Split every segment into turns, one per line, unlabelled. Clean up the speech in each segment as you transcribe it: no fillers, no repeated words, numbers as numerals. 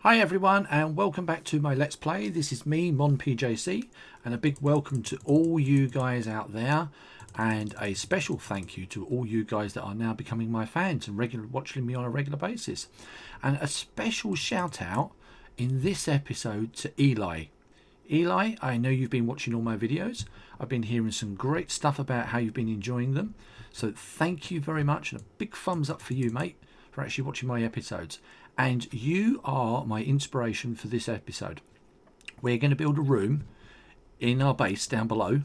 Hi everyone and welcome back to my Let's Play. This is me, Monpjc, and a big welcome to all you guys out there, and a special thank you to all you guys that are now becoming my fans and watching me on a regular basis. And a special shout out in this episode to Eli. Eli, I know you've been watching all my videos. I've been hearing some great stuff about how you've been enjoying them. So thank you very much, and a big thumbs up for you, mate, for actually watching my episodes. And you are my inspiration for this episode. We're going to build a room in our base down below,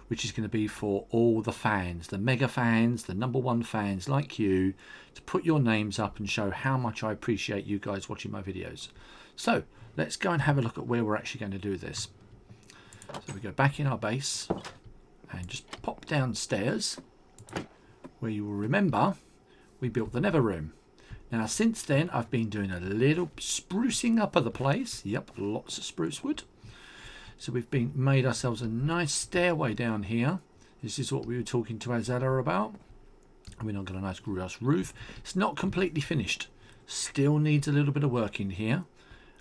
which is going to be for all the fans, the mega fans, the #1 fans like you, to put your names up and show how much I appreciate you guys watching my videos. So let's go and have a look at where we're actually going to do this. So we go back in our base and just pop downstairs, where you will remember we built the nether room. Now since then I've been doing a little sprucing up of the place. Yep, lots of spruce wood. So we've made ourselves a nice stairway down here. This is what we were talking to Azella about. We've now got a nice grass roof. It's not completely finished. Still needs a little bit of work in here.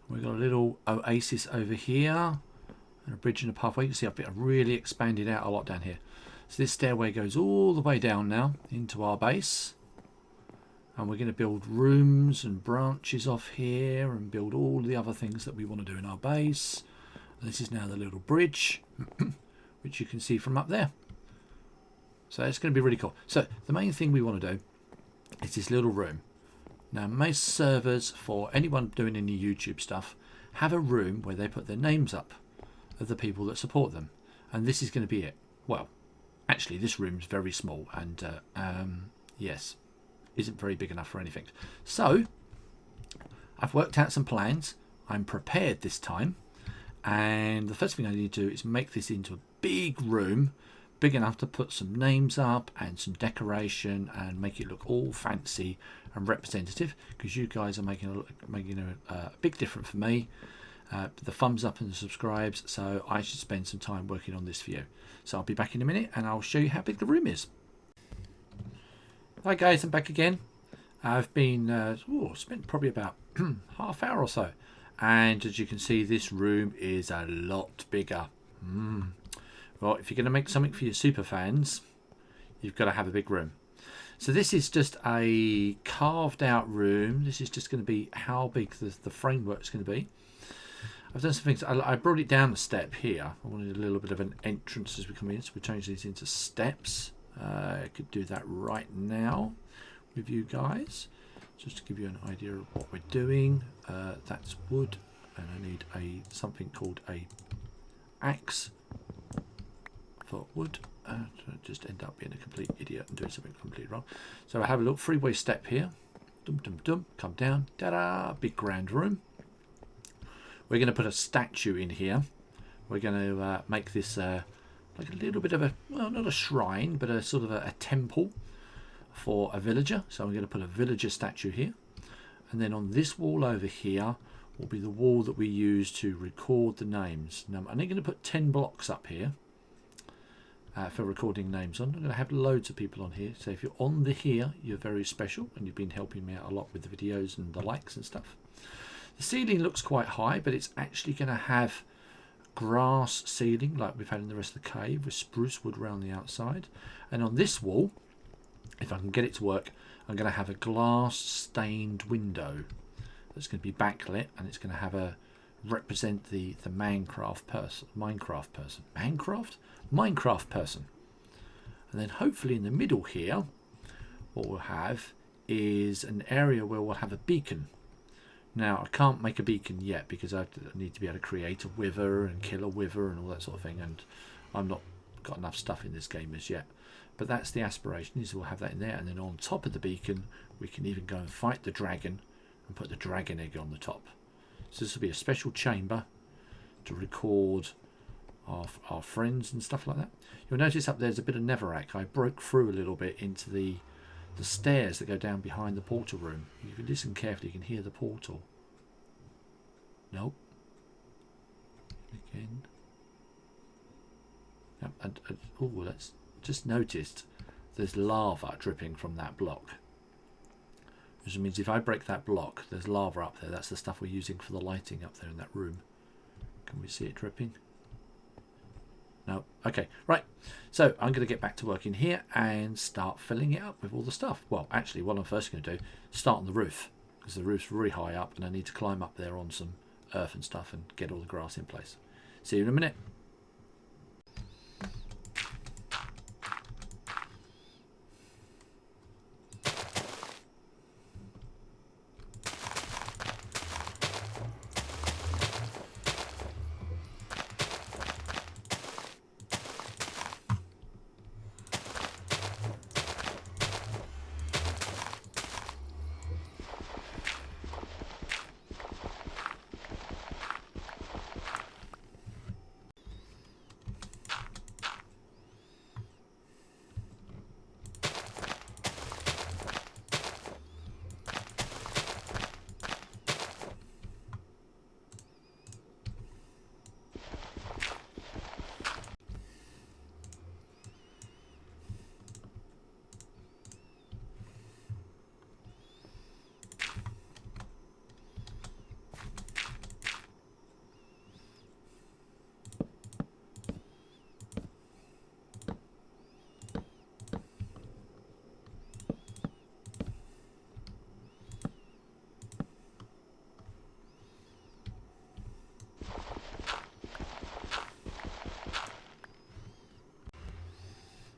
We've got a little oasis over here and a bridge and a pathway. You can see I've really expanded out a lot down here. So this stairway goes all the way down now into our base. And we're going to build rooms and branches off here and build all the other things that we want to do in our base. And this is now the little bridge, which you can see from up there. So it's going to be really cool. So the main thing we want to do is this little room. Now most servers, for anyone doing any YouTube stuff, have a room where they put their names up of the people that support them. And this is going to be it. Well, actually this room's very small and yes, isn't very big enough for anything. So I've worked out some plans. I'm prepared this time, and the first thing I need to do is make this into a big room, big enough to put some names up and some decoration and make it look all fancy and representative, because you guys are making a big difference for me. The thumbs up and the subscribes, so I should spend some time working on this for you. So I'll be back in a minute and I'll show you how big the room is. Hi guys, I'm back again. I've been spent probably about half hour or so, and as you can see this room is a lot bigger. Well, if you're going to make something for your super fans, you've got to have a big room. So this is just a carved out room. This is just going to be how big the framework is going to be. I've done some things. I brought it down a step here. I wanted a little bit of an entrance as we come in, so we change these into steps. I could do that right now with you guys, just to give you an idea of what we're doing. That's wood, and I need something called a axe for wood. Just end up being a complete idiot and doing something completely wrong. So I have a little freeway step here. Dum dum dum. Come down. Ta-da! Big grand room. We're going to put a statue in here. We're going to make this like a little bit of a, well, not a shrine, but a sort of a temple for a villager. So I'm going to put a villager statue here, and then on this wall over here will be the wall that we use to record the names. Now I'm only going to put 10 blocks up here for recording names on. I'm going to have loads of people on here, so if you're on here, you're very special, and you've been helping me out a lot with the videos and the likes and stuff. The ceiling looks quite high, but it's actually going to have grass ceiling like we've had in the rest of the cave, with spruce wood around the outside. And on this wall, if I can get it to work, I'm going to have a glass stained window that's going to be backlit, and it's going to have represent the Minecraft person. And then hopefully in the middle here, what we'll have is an area where we'll have a beacon. Now I can't make a beacon yet because I need to be able to create a wither and kill a wither and all that sort of thing, and I'm not got enough stuff in this game as yet. But that's the aspiration, is we'll have that in there, and then on top of the beacon we can even go and fight the dragon and put the dragon egg on the top. So this will be a special chamber to record our friends and stuff like that. You'll notice up there's a bit of netherrack. I broke through a little bit into the stairs that go down behind the portal room. If you listen carefully, you can hear the portal. Nope. Again. Yep. Oh, that's just noticed. There's lava dripping from that block. Which means if I break that block, there's lava up there. That's the stuff we're using for the lighting up there in that room. Can we see it dripping? No. Okay, right. So I'm going to get back to work in here and start filling it up with all the stuff. Well, actually, what I'm first going to do, start on the roof, because the roof's really high up and I need to climb up there on some earth and stuff and get all the grass in place. See you in a minute.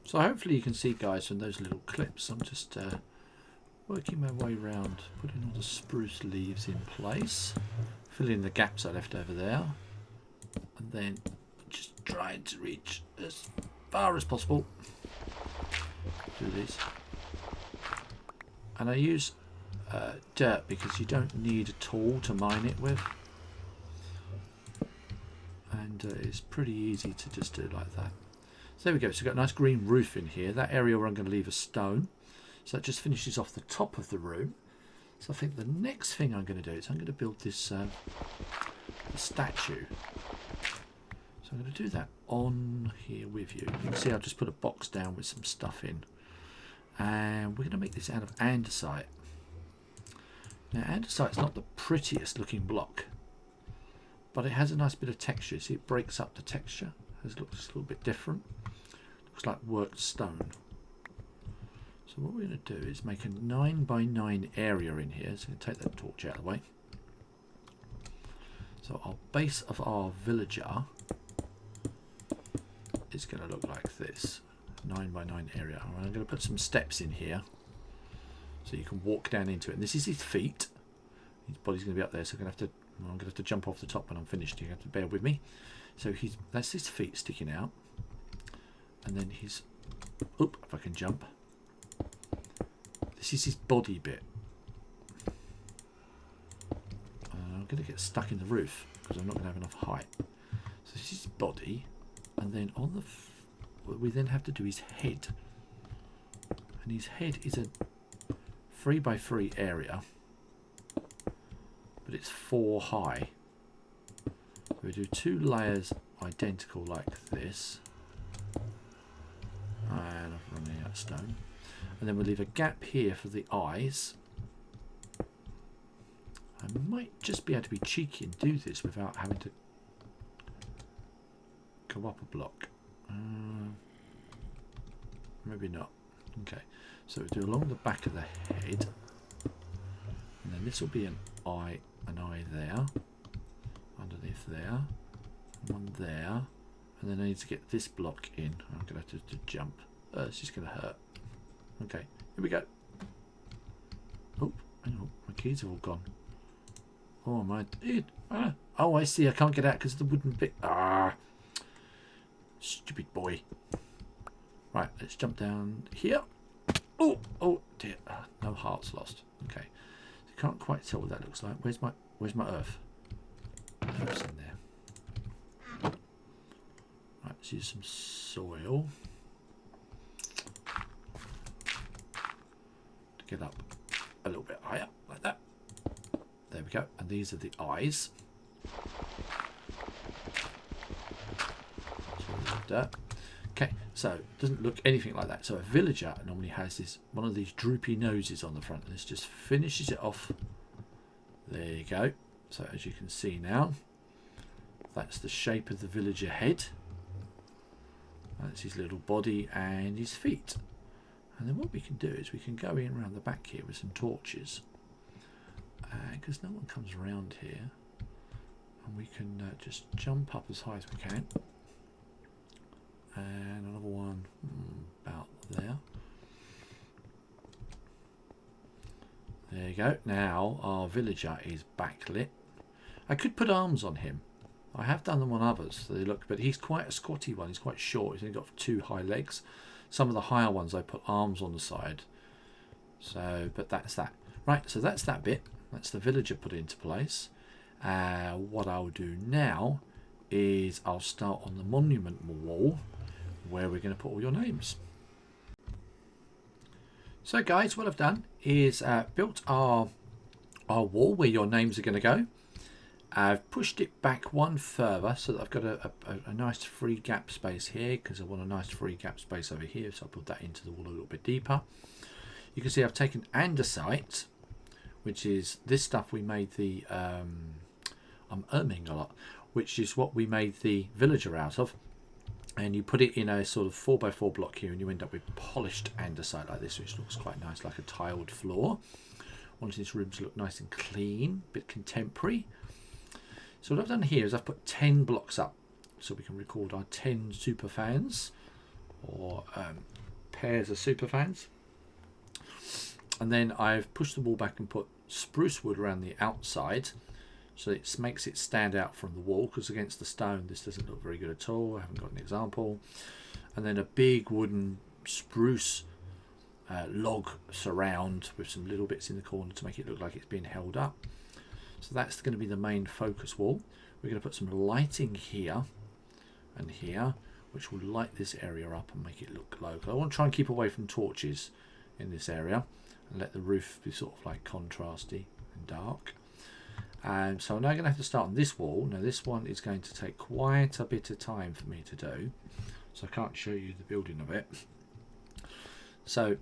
So hopefully you can see, guys, from those little clips, I'm just working my way around, putting all the spruce leaves in place, filling in the gaps I left over there, and then just trying to reach as far as possible. Do these. And I use dirt because you don't need a tool to mine it with. And it's pretty easy to just do it like that. So there we go. So we've got a nice green roof in here. That area where I'm going to leave a stone. So that just finishes off the top of the room. So I think the next thing I'm going to do is I'm going to build this statue. So I'm going to do that on here with you. You can see I've just put a box down with some stuff in. And we're going to make this out of andesite. Now andesite's not the prettiest looking block, but it has a nice bit of texture. See, it breaks up the texture. It looks a little bit different. Looks like worked stone. So what we're going to do is make a 9x9 area in here. So I'm going to take that torch out of the way. So our base of our villager is going to look like this. 9x9 area. I'm going to put some steps in here so you can walk down into it. And this is his feet. His body's going to be up there, so I'm going to have to jump off the top when I'm finished. You have to bear with me. So that's his feet sticking out, and then his, oop, if I can jump. This is his body bit. I'm going to get stuck in the roof because I'm not going to have enough height. So this is his body, and then on the, we then have to do his head, and his head is a 3x3 area, but it's 4 high. We do 2 layers identical like this, and I'm running out of stone, and then we'll leave a gap here for the eyes. I might just be able to be cheeky and do this without having to go up a block. Maybe not. Okay, so we'll do along the back of the head, and then this will be an eye there, underneath there, one there, and then I need to get this block in. I'm going to have to jump. It's just going to hurt. Okay, here we go. Oh, hang on, my keys have all gone. Oh my! Oh, I see. I can't get out because of the wooden bit. Ah, stupid boy. Right, let's jump down here. Oh, oh dear. No hearts lost. Okay, you can't quite tell what that looks like. Where's my earth? Earth's in there. Right, let's use some soil to get up a little bit higher, like that. There we go. And these are the eyes. So dirt. Okay, so it doesn't look anything like that. So a villager normally has this one of these droopy noses on the front. This just finishes it off. There you go. So as you can see now, that's the shape of the villager head. That's his little body and his feet. And then what we can do is we can go in around the back here with some torches, because no one comes around here, and we can just jump up as high as we can. And another one about there. There you go. Now our villager is backlit. I could put arms on him. I have done them on others, so they look, but he's quite a squatty one. He's quite short. He's only got 2 high legs. Some of the higher ones I put arms on the side. So, but that's that. Right, so that's that bit. That's the villager put into place. What I'll do now is I'll start on the monument wall, where we're going to put all your names. So guys, what I've done is built our wall where your names are going to go. I've pushed it back one further so that I've got a nice free gap space here, because I want a nice free gap space over here, so I'll put that into the wall a little bit deeper. You can see I've taken andesite, which is this stuff we made the I'm erming a lot, which is what we made the villager out of, and you put it in a sort of 4x4 block here, and you end up with polished andesite like this, which looks quite nice, like a tiled floor. I wanted this room to look nice and clean, a bit contemporary. So what I've done here is I've put 10 blocks up, so we can record our 10 super fans, or pairs of super fans. And then I've pushed the wall back and put spruce wood around the outside, so it makes it stand out from the wall, because against the stone this doesn't look very good at all. I haven't got an example. And then a big wooden spruce log surround with some little bits in the corner to make it look like it's being held up. So that's going to be the main focus wall. We're going to put some lighting here and here, which will light this area up and make it look local. I want to try and keep away from torches in this area and let the roof be sort of like contrasty and dark. So I'm now going to have to start on this wall. Now this one is going to take quite a bit of time for me to do, so I can't show you the building of it. So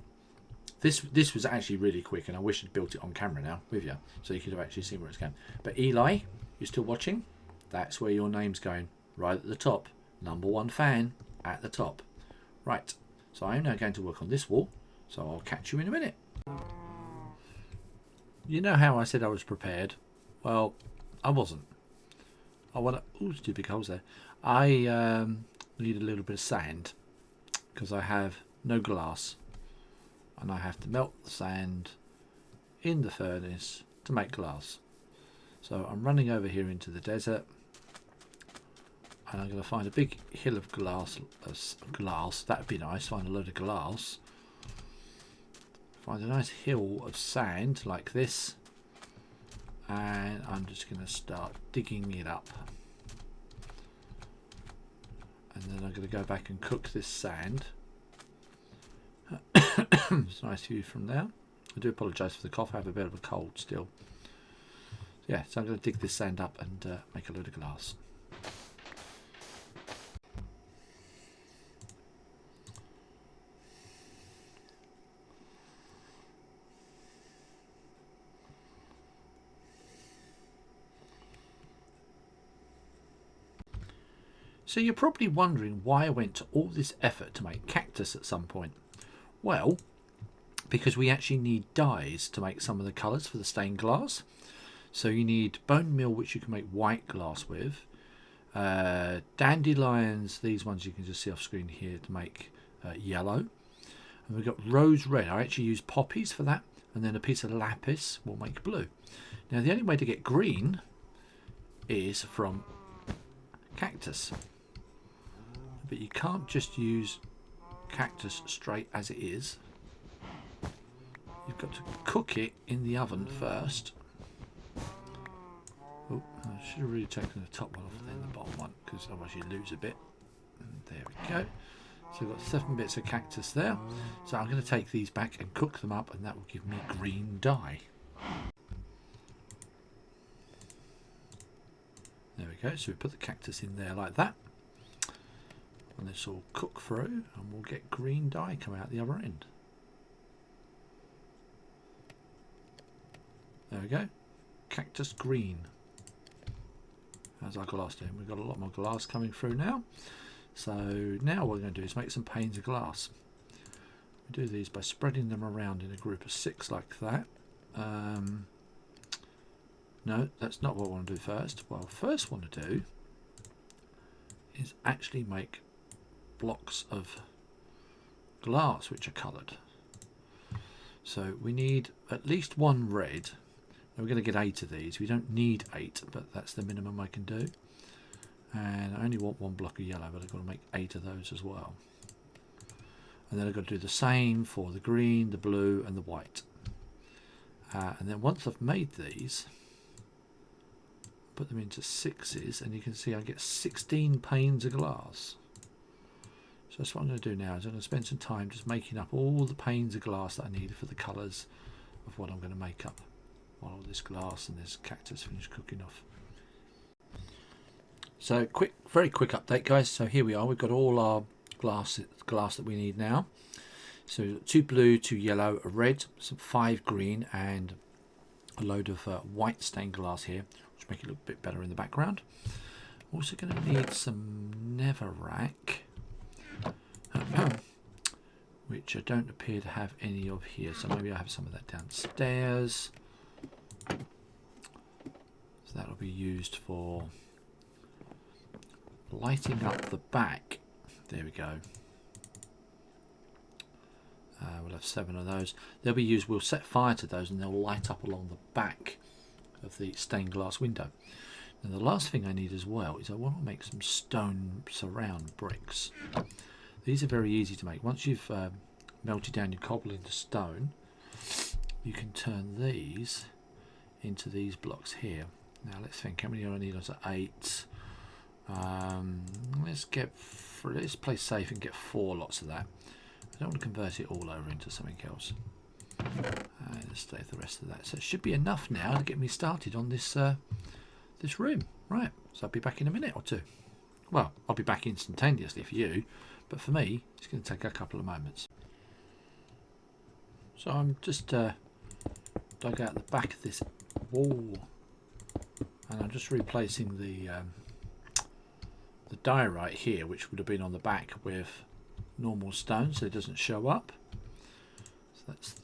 this was actually really quick, and I wish I'd built it on camera now with you, so you could have actually seen where it's going. But Eli, you're still watching? That's where your name's going, right at the top. #1 fan at the top. Right, so I'm now going to work on this wall, so I'll catch you in a minute. You know how I said I was prepared? Well, I wasn't. I want to... Ooh, 2 big holes there. I need a little bit of sand, because I have no glass, and I have to melt the sand in the furnace to make glass. So I'm running over here into the desert, and I'm going to find a big hill of glass. That'd be nice. Find a load of glass. Find a nice hill of sand like this, and I'm just going to start digging it up. And then I'm going to go back and cook this sand. It's a nice view from there. I do apologise for the cough. I have a bit of a cold still. Yeah, so I'm going to dig this sand up and make a load of glass. So you're probably wondering why I went to all this effort to make cactus at some point. Well, because we actually need dyes to make some of the colours for the stained glass. So you need bone meal, which you can make white glass with. Dandelions, these ones you can just see off screen here, to make yellow. And we've got rose red. I actually use poppies for that. And then a piece of lapis will make blue. Now the only way to get green is from cactus. But you can't just use cactus straight as it is. You've got to cook it in the oven first. Oh, I should have really taken the top one off and then the bottom one, because otherwise you lose a bit. And there we go. So we've got 7 bits of cactus there. So I'm going to take these back and cook them up, and that will give me green dye. There we go. So we put the cactus in there like that. And this will cook through and we'll get green dye come out the other end. There we go. Cactus green. How's our glass doing? We've got a lot more glass coming through now. So now what we're going to do is make some panes of glass. We do these by spreading them around in a group of 6 like that. No, that's not what I want to do first. What I first want to do is actually make blocks of glass which are coloured. So we need at least 1 red. Now we're going to get 8 of these. We don't need 8, but that's the minimum I can do. And I only want 1 block of yellow, but I've got to make 8 of those as well. And then I've got to do the same for the green, the blue and the white. And then once I've made these, put them into 6s, and you can see I get 16 panes of glass. So that's what I'm going to do now, is I'm going to spend some time just making up all the panes of glass that I need for the colours of what I'm going to make up while all this glass and this cactus finish cooking off. So very quick update, guys. So here we are, we've got all our glass that we need now. So 2 blue, 2 yellow, a red, some 5 green and a load of white stained glass here, which make it look a bit better in the background. Also going to need some netherrack, which I don't appear to have any of here, so maybe I have some of that downstairs. So that'll be used for lighting up the back. There we go. We'll have 7 of those. They'll be used, we'll set fire to those and they'll light up along the back of the stained glass window. And the last thing I need as well is I want to make some stone surround bricks. These are very easy to make. Once you've melted down your cobble into stone, you can turn these into these blocks here. Now let's think, how many do I need? That's 8. Let's play safe and get 4 lots of that. I don't want to convert it all over into something else. Let's stay with the rest of that. So it should be enough now to get me started on this this room. Right, so I'll be back in a minute or 2. Well, I'll be back instantaneously for you, but for me it's going to take a couple of moments. So I'm just dug out the back of this wall and I'm just replacing the diorite here, which would have been on the back, with normal stone so it doesn't show up. So that's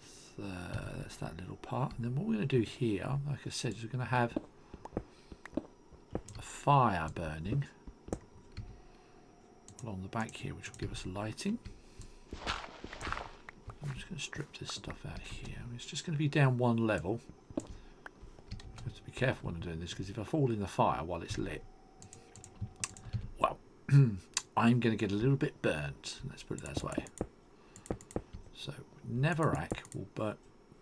that little part. And then what we're going to do here, like I said, is we're going to have a fire burning along the back here, which will give us lighting. I'm just going to strip this stuff out here. It's just going to be down 1 level. I have to be careful when I'm doing this, because if I fall in the fire while it's lit, well, I'm going to get a little bit burnt. Let's put it that way. So netherrack will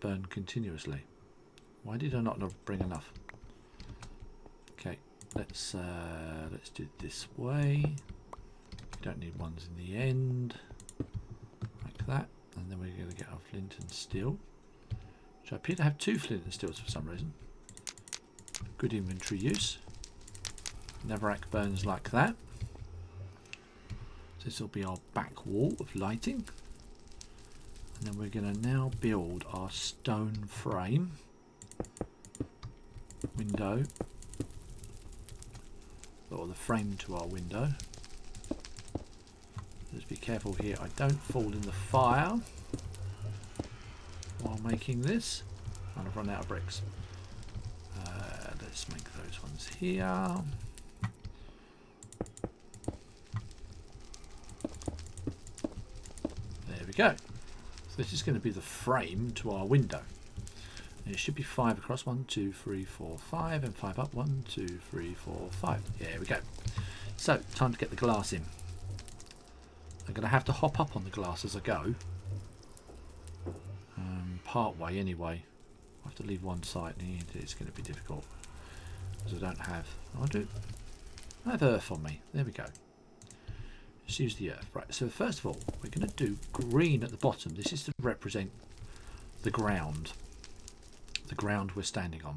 burn continuously. Why did I not bring enough? Okay, let's do it this way. We don't need ones in the end, like that. And then we're going to get our flint and steel, which I appear to have 2 flint and steels for some reason. Good inventory use. Netherrack burns like that. So this will be our back wall of lighting. And then we're going to now build our stone frame window, or the frame to our window. Just be careful here I don't fall in the fire while making this, and I've run out of bricks. Let's make those ones here. There we go. So this is going to be the frame to our window. And it should be 5 across. 1, 2, 3, 4, 5, and 5 up. 1, 2, 3, 4, 5. There we go. So time to get the glass in. I'm going to have to hop up on the glass as I go. Part way anyway. I have to leave one side, and it's going to be difficult because I don't have. I have earth on me. There we go. Just use the earth. Right. So first of all, we're going to do green at the bottom. This is to represent the ground. The ground we're standing on.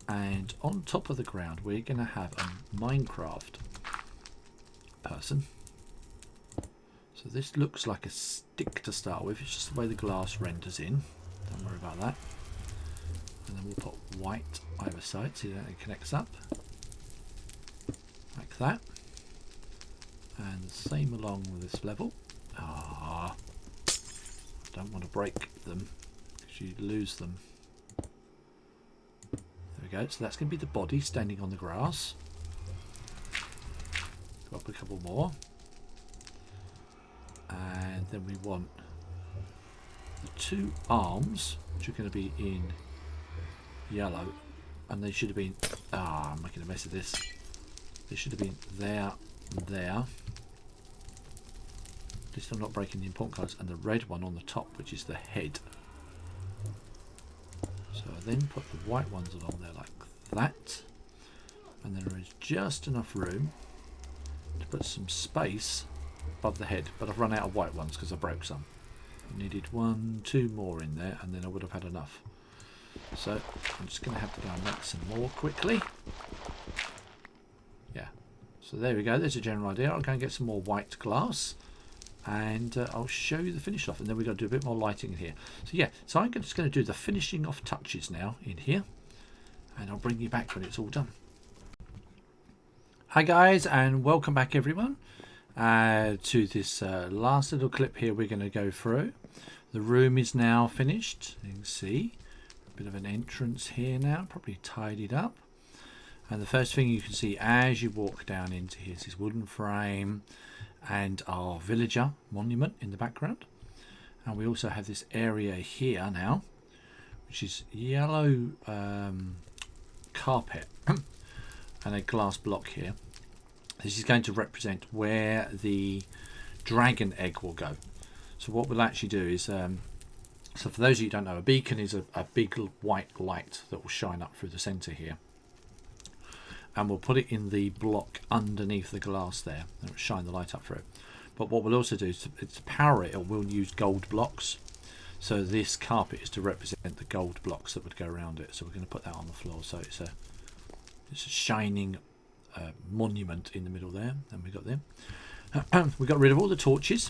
And on top of the ground, we're going to have a Minecraft person. So this looks like a stick to start with. It's just the way the glass renders in. Don't worry about that. And then we'll put white either side, see that it connects up like that. And the same along with this level. Ah, don't want to break them because you lose them. There we go. So that's going to be the body standing on the grass. Go up a couple more. And then we want the two arms, which are going to be in yellow, and they should have been, I'm making a mess of this. They should have been there and there. At least I'm not breaking the important colours. And the red one on the top, which is the head. So I then put the white ones along there like that, and then there is just enough room to put some space above the head, but I've run out of white ones because I broke some. I needed 1, 2 more in there, and then I would have had enough. So I'm just going to have to go and make some more quickly. Yeah, so there we go. There's a general idea. I'll go and get some more white glass, and I'll show you the finish off, and then we've got to do a bit more lighting in here. So yeah, so I'm just going to do the finishing off touches now in here, and I'll bring you back when it's all done. Hi guys, and welcome back everyone to this last little clip here we're going to go through. The room is now finished. You can see a bit of an entrance here now, probably tidied up. And the first thing you can see as you walk down into here is this wooden frame and our villager monument in the background. And we also have this area here now, which is yellow carpet and a glass block here. This is going to represent where the dragon egg will go. So what we'll actually do is, so for those of you who don't know, a beacon is a big white light that will shine up through the centre here. And we'll put it in the block underneath the glass there, and it will shine the light up through it. But what we'll also do is to power it, we'll use gold blocks. So this carpet is to represent the gold blocks that would go around it. So we're going to put that on the floor. So it's a shining monument in the middle there, and we got them. We got rid of all the torches.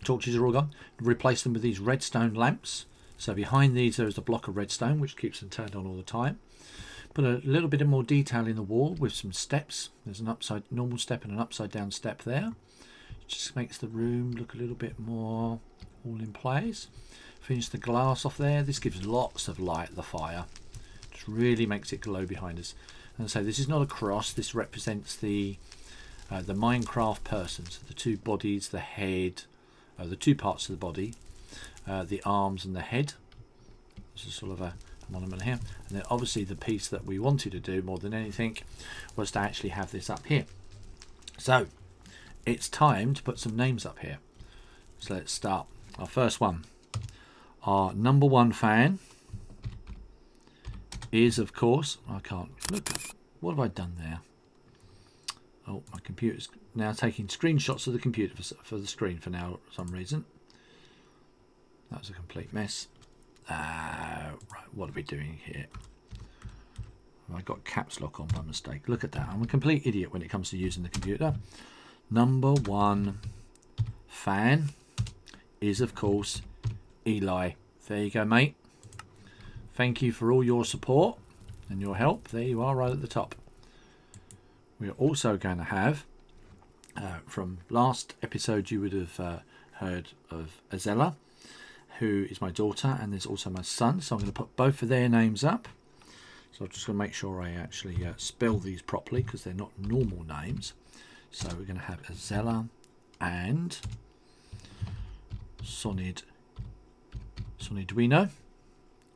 Torches are all gone. Replace them with these redstone lamps. So behind these there is a block of redstone which keeps them turned on all the time. Put a little bit of more detail in the wall with some steps. There's an normal step and an upside down step there. It just makes the room look a little bit more all in place. Finish the glass off there. This gives lots of light at the fire. Just really makes it glow behind us. And so this is not a cross. This represents the Minecraft person. So the two bodies, the head, the two parts of the body, the arms and the head. This is sort of a monument here. And then obviously the piece that we wanted to do more than anything was to actually have this up here. So it's time to put some names up here. So let's start. Our first one. Our #1 fan is, of course, I can't look. What have I done there? Oh, my computer's now taking screenshots of the computer for the screen for now for some reason. That was a complete mess. Right, what are we doing here? I got caps lock on by mistake. Look at that. I'm a complete idiot when it comes to using the computer. #1 fan is, of course, Eli. There you go, mate. Thank you for all your support and your help. There you are, right at the top. We're also going to have, from last episode, you would have heard of Azella, who is my daughter, and there's also my son. So I'm going to put both of their names up. So I'm just going to make sure I actually spell these properly because they're not normal names. So we're going to have Azella and Sonidwino,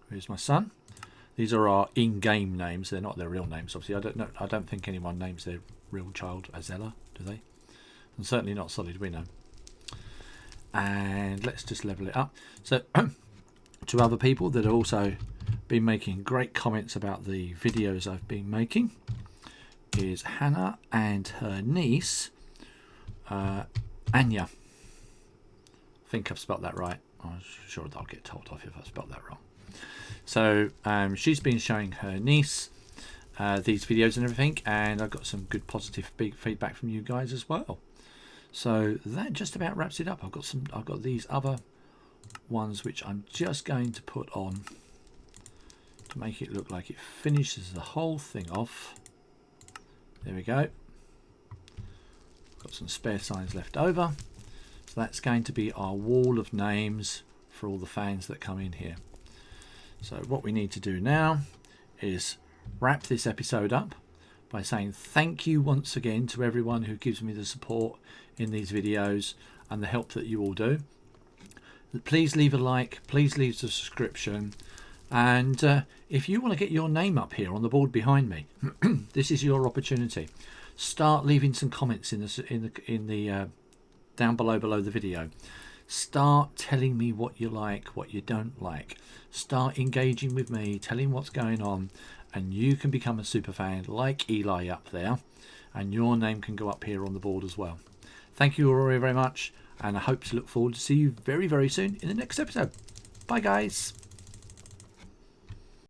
who's my son. These are our in-game names. They're not their real names, obviously. I don't think anyone names their real child Azella, do they? And certainly not Solidwino. And let's just level it up. So to other people that have also been making great comments about the videos I've been making is Hannah and her niece Anya. I think I've spelt that right. I'm sure I'll get told off if I spelt that wrong. So she's been showing her niece these videos and everything, and I've got some good positive feedback from you guys as well. So that just about wraps it up. I've got these other ones which I'm just going to put on to make it look like it finishes the whole thing off. There we go. Got some spare signs left over. So that's going to be our wall of names for all the fans that come in here. So what we need to do now is wrap this episode up by saying thank you once again to everyone who gives me the support in these videos and the help that you all do. Please leave a like, please leave a subscription, and if you want to get your name up here on the board behind me, this is your opportunity. Start leaving some comments in the down below the video. Start telling me what you like, what you don't like. Start engaging with me, telling what's going on, and you can become a super fan like Eli up there, and your name can go up here on the board as well. Thank you all very, very much, and I hope to look forward to see you very, very soon in the next episode. Bye guys.